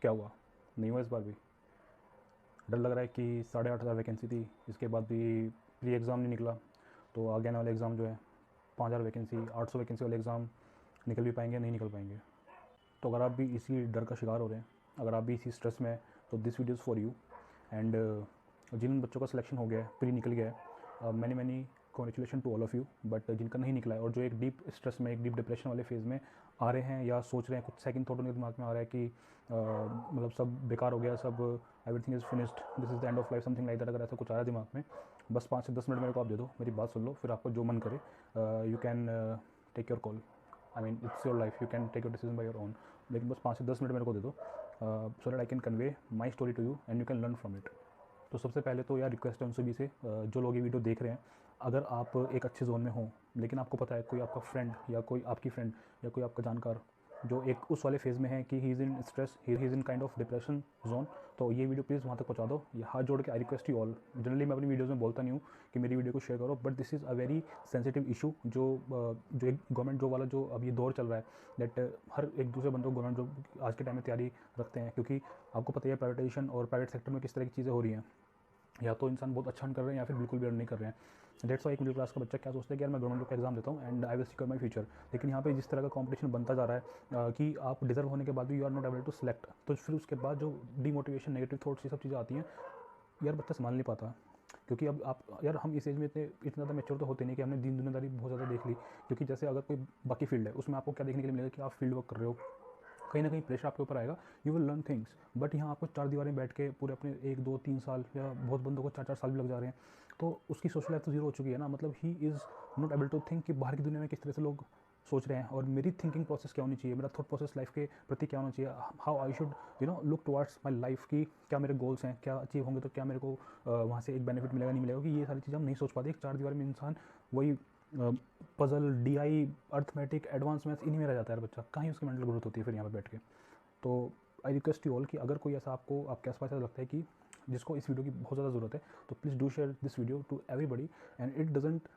क्या हुआ, नहीं हुआ इस बार भी? डर लग रहा है कि 8,500 वैकेंसी थी, इसके बाद भी प्री एग्ज़ाम नहीं निकला, तो आगे आने वाले एग्ज़ाम जो है 5,000 वैकेंसी 800 वैकेंसी वाले एग्ज़ाम निकल भी पाएंगे नहीं निकल पाएंगे। तो अगर आप भी इसी डर का शिकार हो रहे हैं, अगर आप भी इसी स्ट्रेस में हैं, तो this video is for you. And जिन बच्चों का सिलेक्शन हो गया है, प्री निकल गया है, many many congratulation to all of you. But जिनका नहीं निकला है और जो एक डीप स्ट्रेस में, एक डीप डिप्रेशन वाले फेज़ में आ रहे हैं या सोच रहे हैं, कुछ सेकंड थॉट उनके दिमाग में आ रहा है कि मतलब सब बेकार हो गया, सब everything is finished, this is the end of life, something like that, अगर ऐसा कुछ आया दिमाग में, बस 5 से 10 मिनट मेरे को आप दे दो, मेरी बात सुन लो, फिर आपको जो मन करे you can take your call. I mean it's your life, you can take your decision by your own. लेकिन बस 5 से 10 मिनट मेरे को दे दो, so that I can convey my story to you and you can learn from it. तो सबसे पहले तो यार रिक्वेस्ट है उन सभी से जो लोग ये वीडियो देख रहे हैं, अगर आप एक अच्छे जोन में हो, लेकिन आपको पता है कोई आपका फ्रेंड या कोई आपकी फ्रेंड या कोई आपका जानकार जो एक उस वाले फेज़ में है कि he is in stress, he is in kind of depression zone, तो ये वीडियो प्लीज़ वहाँ तक पहुँचा दो। ये हाथ जोड़ के I request you all. Generally मैं अपनी वीडियोज़ में बोलता नहीं हूँ कि मेरी वीडियो को शेयर करो, but this is a very sensitive issue जो एक गवर्नमेंट जॉब वाला जो अब ये दौर चल रहा है, दैट हर एक दूसरे बंदों को गवर्नमेंट जॉब आज के टाइम में तैयारी रखते हैं, क्योंकि आपको पता ही है प्राइवेटाइजेशन और प्राइवेट सेक्टर में किस तरह की चीज़ें हो रही हैं। या तो इंसान बहुत अच्छा अर्न कर रहे हैं या फिर बिल्कुल भी अर्न नहीं कर रहे हैं। डेट्स वाई एक मिडिल क्लास का बच्चा क्या सोचता है कि यार मैं गवर्नमेंट जॉब का एग्जाम देता हूँ and I will secure my future. लेकिन यहाँ पे जिस तरह का कंपटीशन बनता जा रहा है कि आप डिजर्व होने के बाद भी you are not able to select, तो फिर उसके बाद जो डीमोटिवेशन, नेगेटिव थॉट्स, ये सब चीज़ें आती हैं, यार बच्चा संभाल नहीं पाता। क्योंकि अब आप यार हम इस एज में इतने ज़्यादा मैच्योर तो होते नहीं कि हमने दीन दुनियादारी बहुत ज़्यादा देख ली। क्योंकि जैसे अगर कोई बाकी फील्ड है उसमें आपको क्या देखने के लिए मिलेगा कि आप फील्ड वर्क कर रहे हो, कहीं ना कहीं प्रेशर आपके ऊपर आएगा, you will learn things. But यहाँ आपको 4 दीवारें बैठ के पूरे अपने 1 2 3 साल, या बहुत बंदों को 4 4 साल भी लग जा रहे हैं, तो उसकी सोशल लाइफ तो जीरो हो चुकी है ना। मतलब he is not able to think कि बाहर की दुनिया में किस तरह से लोग सोच रहे हैं, और मेरी थिंकिंग प्रोसेस क्या होनी चाहिए, मेरा थॉट प्रोसेस लाइफ के प्रति क्या होना चाहिए, how I should look towards my life की क्या मेरे गोल्स हैं, क्या अचीव होंगे तो क्या मेरे को वहाँ से एक बेनिफिट मिलेगा नहीं मिलेगा, कि ये सारी चीज़ें हम नहीं सोच पाते। एक 4 दीवार में इंसान वही puzzle, DI, arithmetic, advance maths, इन्हीं में रह जाता है यार बच्चा। कहीं उसकी मेंटल ग्रोथ होती है फिर यहाँ पर बैठ के। तो आई रिक्वेस्ट यू ऑल कि अगर कोई ऐसा आपको आपके आसपास ऐसा लगता है कि जिसको इस वीडियो की बहुत ज़्यादा ज़रूरत है, तो please do share this video to everybody. And it doesn't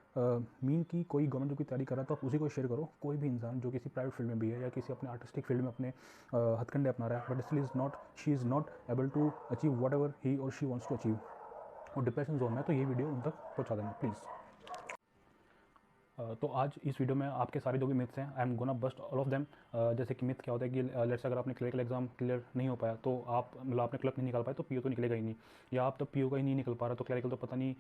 mean कि कोई गवर्नमेंट जॉब की तैयारी कर रहा है तो आप उसी को शेयर करो। कोई भी इंसान जो किसी प्राइवेट फील्ड में भी है या किसी अपने आर्टिस्टिक फील्ड में अपने हथकंडे अपना रहा है, but still is not, she is not able to achieve whatever he और शी वॉन्ट्स टू अचीव, और डिप्रेशन जोन में है, तो ये वीडियो उन तक पहुँचा देना प्लीज़। तो आज इस वीडियो में आपके सारे जो भी मिथ्स हैं, I am gonna bust all of them. जैसे कि मिथ क्या होता है कि लेट्स अगर आपने क्लरिकल एग्जाम क्लियर नहीं हो पाया तो आप मतलब आपने क्लर्क नहीं निकाल पाए तो पीओ तो निकलेगा ही नहीं, या आप तो पीओ का ही नहीं निकल पा रहा तो क्लरिकल तो पता नहीं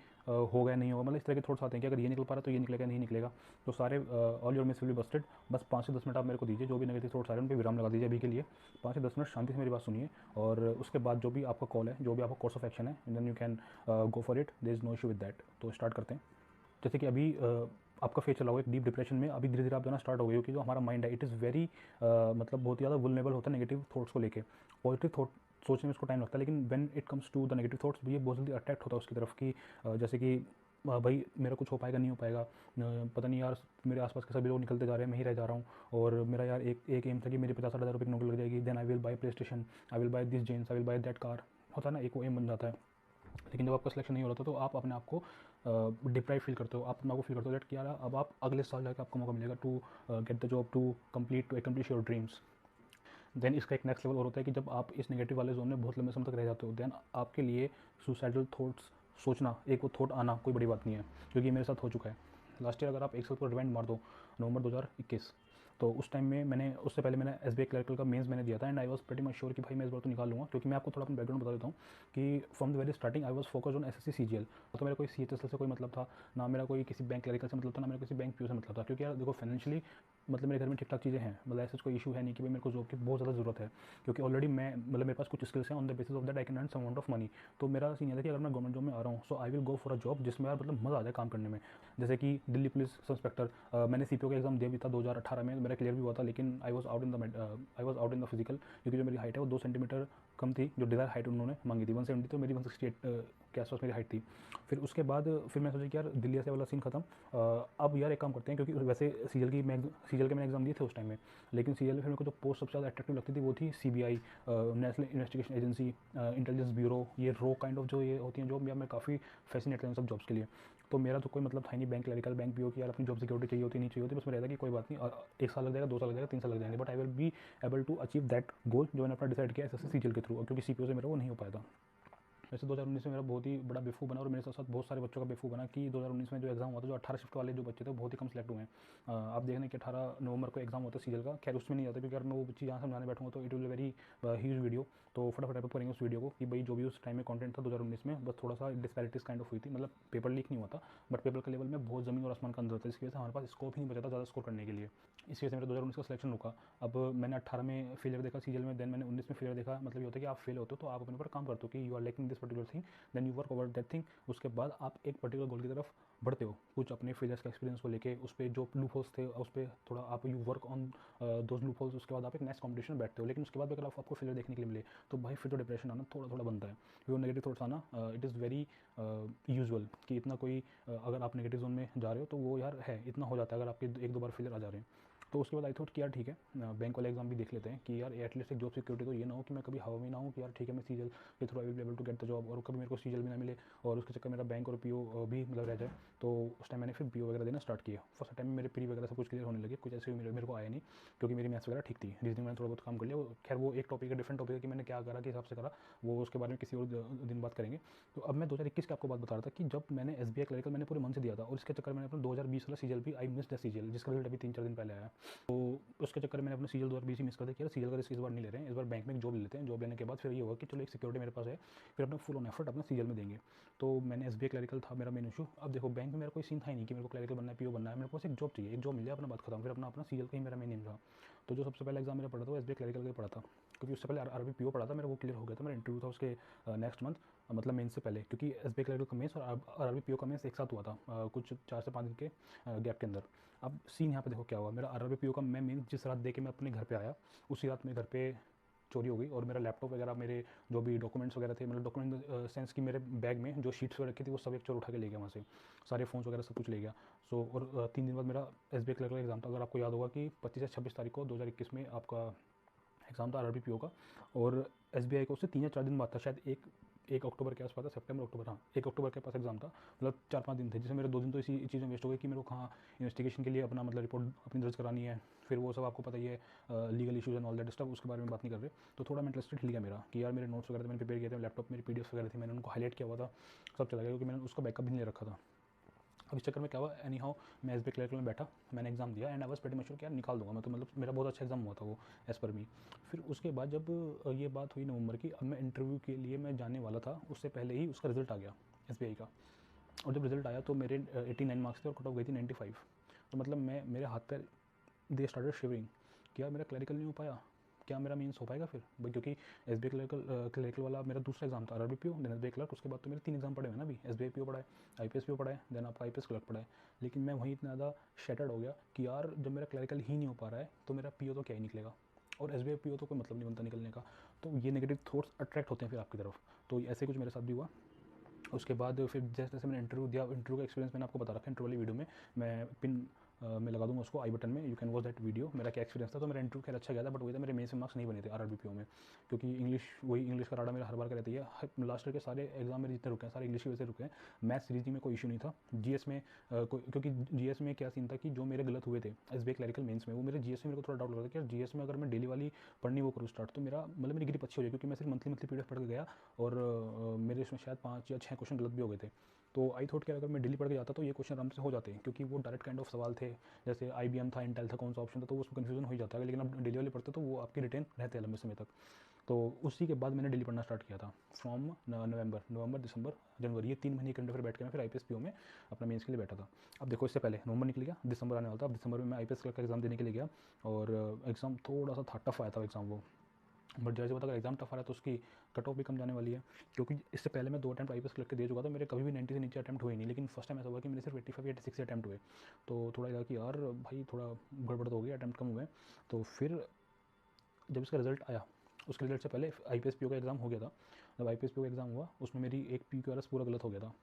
होगा नहीं होगा। मतलब इस तरह के थॉट्स आते हैं कि अगर ये निकल पा रहा तो ये निकलेगा नहीं निकलेगा। तो सारे all your myths will be Busted. बस 5 से 10 मिनट आप मेरे को दीजिए, जो भी नेगेटिव थॉट्स आ रहे हैं उन पर विराम लगा दीजिए अभी के लिए। 5 से 10 मिनट शांति से मेरी बात सुनिए, और उसके बाद जो भी आपका कॉल है, जो भी आपका कोर्स ऑफ एक्शन है, then you can go for it, there is no issue with that. तो स्टार्ट करते हैं। जैसे कि अभी आपका फेज चला हुआ एक डीप डिप्रेशन में, अभी धीरे धीरे आप जाना स्टार्ट हो गई हो कि जो हमारा माइंड है इट इज़ वेरी मतलब बहुत ज़्यादा वुलनेबल होता है नेगेटिव थॉट्स को लेके। पॉजिटिव थॉट सोचने में उसको टाइम लगता है, लेकिन when it comes to the negative thoughts ये बहुत जल्दी अट्रैक्ट होता है उसकी तरफ कि जैसे कि भाई मेरा कुछ हो पाएगा नहीं हो पाएगा, पता नहीं यार मेरे आसपास के सभी लोग निकलते जा रहे हैं, मैं ही रह जा रहा हूँ, और मेरा यार एक एम था कि मेरी 50-60 हज़ार रुपये की नौकरी लग जाएगी, then I will buy PlayStation, I will buy this jeans, I will buy that car. होता है ना, एक वो एम बन जाता है। लेकिन जब आपका सिलेक्शन नहीं हो रहा था तो आप अपने आप को डिप्राइव फील करते हो, आप अपने आप को फील करते हो दैट कि यार अब आप अगले साल जाकर आपको मौका मिलेगा to get the job, to complete your dreams. Then इसका एक नेक्स्ट लेवल और होता है कि जब आप इस नेगेटिव वाले जोन में बहुत लंबे समय तक रह जाते हो, देन आपके लिए सुसाइडल थॉट्स सोचना, एक वो थॉट आना कोई बड़ी बात नहीं है, क्योंकि ये मेरे साथ हो चुका है। लास्ट ईयर अगर आप एक साल को रिवाइंड मार दो, नवंबर 2021, तो उस टाइम में मैंने, उससे पहले मैंने एसबीआई क्लर्कल का मेंस मैंने दिया था, and I was pretty much sure कि भाई मैं इस बार तो निकाल लूँगा। क्योंकि मैं आपको थोड़ा अपना बैकग्राउंड बता देता हूँ कि from the very starting I was focused on SSC CGL. तो मेरा कोई सीएचएसएल से कोई मतलब था ना, मेरा कोई किसी बैंक क्लरिकल से मतलब था, ना मेरा किसी बैंक पीओ से मतलब था। क्योंकि यार देखो फाइनेंशियली मतलब मेरे घर में ठीक ठाक चीज़ें हैं, मतलब ऐसा कोई इशू है नहीं कि भाई मेरे को जॉब की बहुत ज़्यादा ज़रूरत है, क्योंकि ऑलरेडी मैं मतलब मेरे पास कुछ स्किल्स हैं, on the basis of that I can earn some amount of money. तो मेरा सीन ये था कि अगर मैं गवर्नमेंट जॉब में आ रहा हूँ, so I will go for a job जिसमें यार मतलब मज़ा आ जाए काम करने में। जैसे कि दिल्ली पुलिस सब इंस्पेक्टर, मैंने सीपीओ का एग्जाम दिया भी था 2018 में, मेरा क्लियर भी हुआ था, लेकिन I was out in the physical, क्योंकि जो मेरी हाइट है वो 2 सेंटीमीटर कम थी, जो डिज़ायर हाइट उन्होंने मांगी थी 170, तो मेरी 168 के आसपास मेरी हाइट थी। फिर उसके बाद फिर मैं सोचा कि यार दिल्ली से वाला सीन खत्म, अब यार एक काम करते हैं, क्योंकि वैसे सीजीएल के मैंने एग्जाम दिए थे उस टाइम में, लेकिन सीजीएल में फिर मेरे को जो पोस्ट सबसे ज़्यादा अट्रैक्टिव लगती थी वो थी CBI, national investigation agency, intelligence bureau, ये रो काइंड ऑफ जो ये होती हैं जॉब, या मैं काफ़ी फैसिनेट था इन सब जॉब्स के लिए। तो मेरा तो कोई मतलब था ही नहीं बैंक क्लरिकल, बैंक पीओ की यार अपनी जॉब सिक्योरिटी चाहिए होती नहीं चाहिए होती, बस मेरा था कि कोई बात नहीं, 1 साल लग जाएगा, 2 साल लग जाएगा, 3 साल लग जाएंगे, but I will be able to achieve that goal जो मैंने अपना डिसाइड किया एसएससी सीजीएल के थ्रू, क्योंकि सीपीओ से मेरा वो नहीं हो पाया था। वैसे 2019 में मेरा बहुत ही बड़ा बेवकूफ़ बना और मेरे साथ साथ बहुत सारे बच्चों का बेवकूफ़ बना कि 2019 में जो एग्ज़ाम हुआ था, जो 18 शिफ्ट वाले जो बच्चे थे बहुत ही कम सेलेक्ट हुए हैं। आप देखने कि 18 नवंबर को एग्ज़ाम होता है सीजीएल का, खैर उसमें नहीं आता क्योंकि अगर मैं वो चीज़ यहाँ समझाने बैठूँगा तो it will very huge video, तो फटाफट टाइप करेंगे उस वीडियो को कि भाई जो भी उस टाइम में कंटेंट था 2019 में, बस थोड़ा सा डिस्पैरिटीज़ काइंड ऑफ हुई थी, मतलब पेपर लीक नहीं हुआ था बट पेपर के लेवल में बहुत ज़मीन और आसमान का अंदर था, इसकी वजह से हमारे पास स्कोप ही नहीं बचा था ज़्यादा स्कोर करने के लिए, इस वजह से मेरा 2019 का सिलेक्शन रुका। अब मैंने 18 में फेलियर देखा सीजीएल में, देन मैंने 19 में फेलियर देखा, मतलब ये होता है कि आप फेल होते हो तो आप अपने ऊपर काम करते हो कि you are lacking this particular thing, then you work over that thing, उसके बाद आप एक पर्टिकुलर गोल की तरफ बढ़ते हो, कुछ अपने फेलियर्स का एक्सपीरियंस को लेके उस पर जो लूप होल्स थे उस पर थोड़ा आप you work on those loop holes, उसके बाद आप एक नेक्स्ट कॉम्पिटिशन बैठते हो, लेकिन उसके बाद अगर आपको फेलियर देखने के लिए मिले तो भाई फिर तो डिप्रेशन आना थोड़ा थोड़ा बनता है, वो नेगेटिव थॉट्स आना इट इज़ वेरी यूजुअल कि इतना कोई अगर आप नेगेटिव जोन में जा रहे हो तो वो यार है, इतना हो जाता है अगर आपके 1-2 बार फेलियर आ जा रहे हैं। तो उसके बाद आई थॉट कि यार ठीक है बैंक वाले एग्जाम भी देख लेते हैं कि यार एटलीस्ट एक जॉब सिक्योरिटी तो ये ना हो कि मैं कभी हवा में ना हूँ कि यार ठीक है मैं सीजीएल के through I will be able to get the job, और कभी मेरे को सीजीएल भी ना मिले और उसके चक्कर मेरा बैंक और पीओ भी मतलब रह जाए। तो उस टाइम मैंने फिर पीओ वगैरह देना स्टार्ट किया, फर्स्ट टाइम में मेरे प्री वगैरह सब कुछ क्लियर होने लगे, कुछ ऐसे मेरे को आया नहीं क्योंकि मेरी मैथ्स वगैरह ठीक थी, रीजनिंग मैंने थोड़ा बहुत काम कर लिया, खैर वो एक टॉपिक है, डिफरेंट टॉपिक है कि मैंने क्या करा, किस हिसाब से करा, वो उसके बारे में किसी और दिन बात करेंगे। तो अब मैं 2021 की आपको बात बता रहा था कि जब मैंने एसबीआई क्लरिकल मैंने पूरे मन से दिया था और इसके चक्कर मैंने अपना 2020 वाला सीजीएल भी आई मिस द सीजीएल जिसका रिजल्ट अभी 3-4 दिन पहले आया, तो उसके चक्कर में मैंने अपना सीजीएल 2020 ही मिस कर दिया कि यार सीजीएल का रिस्क इस बार नहीं ले रहे हैं, इस बार बैंक में एक जॉब ले लेते हैं, जॉब लेने के बाद फिर ये होगा कि चलो एक सिक्योरिटी मेरे पास है, फिर अपना फुल ऑन एफर्ट अपना सीजीएल में देंगे। तो मैंने एसबीआई क्लरिकल था मेरा मेन इशू। अब देखो बैंक में मेरा कोई सीन था ही नहीं कि मेरे को क्लरिकल बनना है, पीओ बनना है, मेरे पास एक जॉब चाहिए, एक जॉब मिल जाए अपना बात खत्म, फिर अपना अपना सीजीएल का ही मेरा मेन एम था। तो जो सबसे पहले एग्जाम मेरा पड़ा था वो एसबीआई क्लरिकल का ही पड़ा था, क्योंकि उससे पहले आरआरबी पीओ पड़ा था मेरा, वो क्लियर हो गया था, मेरा इंटरव्यू था उसके नेक्स्ट मंथ, मतलब मेन से पहले, क्योंकि एसबीआई क्लरिकल का मेंस और आरआरबी पीओ का मेंस एक साथ हुआ था कुछ 4 से 5 दिन के गैप के अंदर। अब सीन यहाँ पे देखो क्या हुआ, मेरा आरआरबी पीओ का मैं मेन जिस रात दे के मैं अपने घर पे आया उसी रात मेरे घर पे चोरी हो गई और मेरा लैपटॉप वगैरह मेरे जो भी डॉक्यूमेंट्स वगैरह थे, मतलब डॉक्यूमेंट सेंस की मेरे बैग में जो शीट्स वगैरह रखी थी वो सब एक चोर उठा के ले गया वहाँ से, सारे फ़ोन्स वगैरह सब कुछ ले गया। सो और 3 दिन बाद मेरा एसबीआई क्लर्क का एग्ज़ाम था, अगर आपको याद होगा कि 25 या 26 तारीख को 2021 में आपका एग्ज़ाम था आरआरबी पीओ का, और एसबीआई को उससे 3 या 4 दिन बाद था शायद, 1 अक्टूबर के आसपास था, सितंबर अक्टूबर, हाँ 1 अक्टूबर के पास एग्जाम था, मतलब 4-5 दिन थे, जिसमें मेरे 2 दिन तो इसी चीज़ में वेस्ट हो गए कि मेरे को कहाँ इन्वेस्टिगेशन के लिए अपना मतलब रिपोर्ट अपनी दर्ज करानी है, फिर वो सब आपको पता ही है legal issues and all that stuff, उसके बारे में बात नहीं कर रहे। तो थोड़ा इंटरेस्टेड हिल गया मेरा कि यार मेरे नोट्स वगैरह मैंने प्रिपेयर किए थे, लैपटॉप मेरी पीडीएफ वगैरह थी, मैंने उनको हाईलाइट किया हुआ था, सब चला गया क्योंकि मैंने उसका बैकअप भी नहीं ले रखा था। अब इस चक्कर में क्या हुआ, एनी हाउ मैं एसबीआई क्लर्क में बैठा, मैंने एग्जाम दिया and I was pretty much sure कि यार निकाल दूंगा मैं, तो मतलब मेरा बहुत अच्छा एग्जाम हुआ था वो एज़ पर मी। फिर उसके बाद जब ये बात हुई नवंबर की, अब मैं इंटरव्यू के लिए मैं जाने वाला था, उससे पहले ही उसका रिजल्ट आ गया एसबीआई का, और जब रिजल्ट आया तो मेरे 89 मार्क्स थे और कट ऑफ गई थी 95। तो मतलब मैं मेरे हाथ पैर दे स्टार्टेड शिवरिंग कि यार मेरा क्लरिकल नहीं हो पाया, क्या मेरा मीन्स हो पाएगा फिर भाई, क्योंकि एसबीआई क्लरिकल वाला मेरा दूसरा एग्जाम था, RRB PO then SBI clerk, उसके बाद तो मेरे 3 एग्जाम पड़े हुए ना अभी, एसबीआई पीओ पड़ा है, आईपीएस पीओ पड़ा है, देन आपका आईपीएस क्लर्क पड़ा है। लेकिन मैं वहीं इतना ज़्यादा शैटर्ड हो गया कि यार जब मेरा क्लरिकल ही नहीं हो पा रहा है तो मेरा पीओ तो क्या ही निकलेगा, और एसबीआई पीओ तो कोई मतलब नहीं बनता निकलने का। तो ये नेगेटिव थॉट्स अट्रैक्ट होते हैं फिर आपकी तरफ, तो ऐसे कुछ मेरे साथ भी हुआ। उसके बाद फिर जैसे जैसे मैंने इंटरव्यू दिया, इंटरव्यू का एक्सपीरियंस मैंने आपको बता रखा है इंटरव्यू वाली वीडियो में, मैं पिन मैं लगा दूंगा उसको आई बटन में, you can watch that video, मेरा क्या एक्सपीरियंस था। तो मेरा इंटरव्यू खैर अच्छा गया था, बट वही था मेरे मेंस में मार्क्स नहीं बने थे आरआरबी पीओ में, क्योंकि इंग्लिश वही इंग्लिश का राडा मेरा हर बार का रहती है, लास्ट ईयर के सारे एग्जाम मेरे जितने रुके हैं सारे इंग्लिश की वजह से रुके हैं। मैथ्स रीजनिंग में कोई इशू नहीं था, जीएस में क्योंकि जीएस में क्या सीन था कि जो मेरे गलत हुए थे एसबीआई क्लरिकल मेंस में, वो मेरे जीएस में मेरे को थोड़ा डाउट लगा था कि यार जीएस में अगर मैं डेली वाली पढ़नी वो करूँ स्टार्ट तो मेरा मतलब मेरी ग्रिप अच्छी हो जाए, क्योंकि मैं सिर्फ मंथली पीडीएफ पढ़ के गया और मेरे इसमें शायद 5 या 6 क्वेश्चन गलत भी हो गए थे। तो आई थॉट कि अगर मैं डेली पढ़ के जाता तो ये क्वेश्चन आराम से हो जाते हैं, क्योंकि वो डायरेक्ट काइंड ऑफ सवाल थे, जैसे आईबीएम था, इंटेल था, कौन सा ऑप्शन था, तो उसमें कन्फ्यूजन हो ही जाता है, लेकिन आप डेली वाले पढ़ते तो वो आपके रिटेन रहते हैं लंबे समय तक। तो उसी के बाद मैंने डेली पढ़ना स्टार्ट किया था फ्रॉम नवंबर दिसंबर जनवरी, ये 3 महीने के अंदर फिर बैठ के मैं फिर आईपीएस पीओ में अपना मेंस के लिए बैठा था। अब देखो इससे पहले नवंबर निकल गया, दिसंबर आने वाला था, अब दिसंबर में मैं आईपीएस का एग्जाम देने के लिए गया, और एग्ज़ाम थोड़ा सा था, टफ आया था एग्ज़ाम वो, बट जैसे पता अगर एग्जाम टफ आ रहा है तो उसकी कट ऑफ भी कम जाने वाली है, क्योंकि इससे पहले मैं 2 अटैम्प्ट आईपीएस क्लर्क के दे चुका था, मेरे कभी भी 90 से नीचे अटैम्प्ट हुए नहीं, लेकिन फर्स्ट टाइम ऐसा हुआ कि मेरे सिर्फ 85-86 अटैम्प्ट हुए। तो थोड़ा लगा कि यार भाई थोड़ा गड़बड़ तो हो गई, अटैम्प्ट कम हुए। तो फिर जब इसका रिजल्ट आया, उसके रिजल्ट से पहले आईपीएस पीओ का एग्ज़ाम हो गया था, जब आईपीएस पीओ का एग्ज़ाम हुआ उसमें मेरी एक पीक्यूआरएस पूरा गलत हो गया था।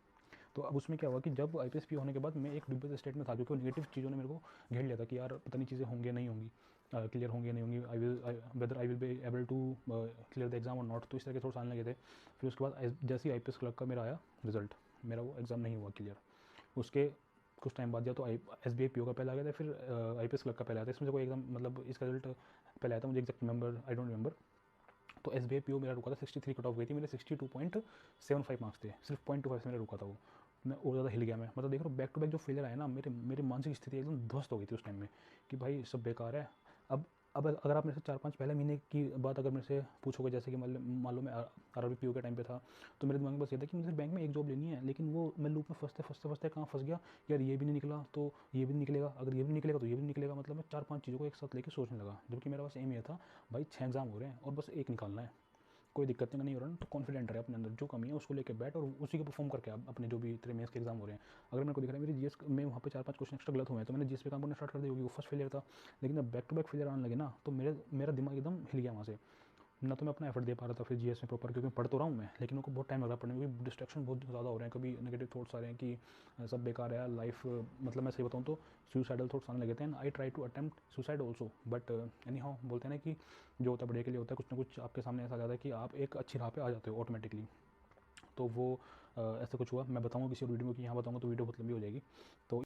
तो अब उसमें क्या हुआ कि जब आईपीएस पीओ होने के बाद मैं एक डुबे स्टेट में था, क्योंकि नेगेटिव चीज़ों ने मेरे को घेर लिया था कि यार पता नहीं चीज़ें होंगी नहीं होंगी, क्लियर होंगी नहीं होंगी, whether I will be able to clear the exam और नॉट, तो इस तरह के थोड़ा आने लगे थे। फिर उसके बाद जैसे ही आईपीएस क्लर्क का मेरा आया रिजल्ट, मेरा वो एग्ज़ाम नहीं हुआ क्लियर, उसके कुछ टाइम बाद या तो SBI PO का पहले आ गया था, फिर IPS क्लर्क का पहले आया था। इसमें से कोई एग्जाम मतलब इसका रिजल्ट पहले आया था, मुझे exact number I don't remember. तो SBI PO मेरा रुका था 63 कट ऑफ गई थी, मेरे 62.75 मार्क्स थे, सिर्फ 0.25 से मेरा रुका था वो। मैं और ज़्यादा हिल गया मैं, मतलब देख रहा हूँ बैक टू बैक जो फेलियर आया ना, मेरे मेरी मानसिक स्थिति एकदम ध्वस्त हो गई थी उस टाइम में कि भाई सब बेकार है। अब अगर आप मेरे से 4-5 पहले महीने की बात अगर मेरे से पूछोगे, जैसे कि मान लो मैं RRB PO के टाइम पे था, तो मेरे दिमाग में बस ये था कि मुझे बैंक में एक जॉब लेनी है, लेकिन वो मैं लूप में फंसते कहाँ फंस गया, यार ये भी नहीं निकला तो ये भी नहीं निकलेगा, अगर ये भी नहीं निकलेगा तो ये भी नहीं निकलेगा। मतलब मैं 4-5 चीज़ों को एक साथ लेके सोचने लगा, जबकि मेरा बस एम ये था भाई 6 एग्जाम हो रहे हैं और बस एक निकालना है, कोई दिक्कत नहीं हो रहा ना, तो कॉन्फिडेंट रहे अपने अंदर, जो कमी है उसको लेके बैठ और उसी को परफॉर्म करके आप अपने जो भी तेरे मेंस के एग्जाम हो रहे हैं। अगर मेरे को दिख रहा है मेरी GS में वहाँ पे 4-5 क्वेश्चन एक्स्ट्रा गलत हुए हैं, तो मैंने GS पे काम करना स्टार्ट कर दिया, क्योंकि वो फर्स्ट फेलियर था। लेकिन जब बैक टू बैक फेलियर आने लगे ना, तो मेरा दिमाग एकदम हिल गया वहाँ से। ना तो मैं अपना एफर्ट दे पा रहा था फिर GS में प्रॉपर, क्योंकि पढ़ तो रहा हूँ मैं, लेकिन उनको बहुत टाइम लग रहा है पढ़ने में, क्योंकि डिस्ट्रैक्शन बहुत ज़्यादा हो रहे हैं। कभी नेगेटिव थॉट्स आ रहे हैं कि सब बेकार है लाइफ, मतलब मैं सही बताऊँ तो सुसाइडल थॉट्स आने लगे थे। And I try to attempt suicide also, but anyhow बोलते हैं ना कि जो होता है बढ़िया के लिए होता है, कुछ ना कुछ आपके सामने ऐसा आ जाता है कि आप एक अच्छी राह पे आ जाते हो ऑटोमेटिकली। तो वो ऐसा कुछ हुआ, मैं बताऊँगा किसी और वीडियो में, कि यहाँ बताऊँगा तो वीडियो बहुत लंबी हो जाएगी। तो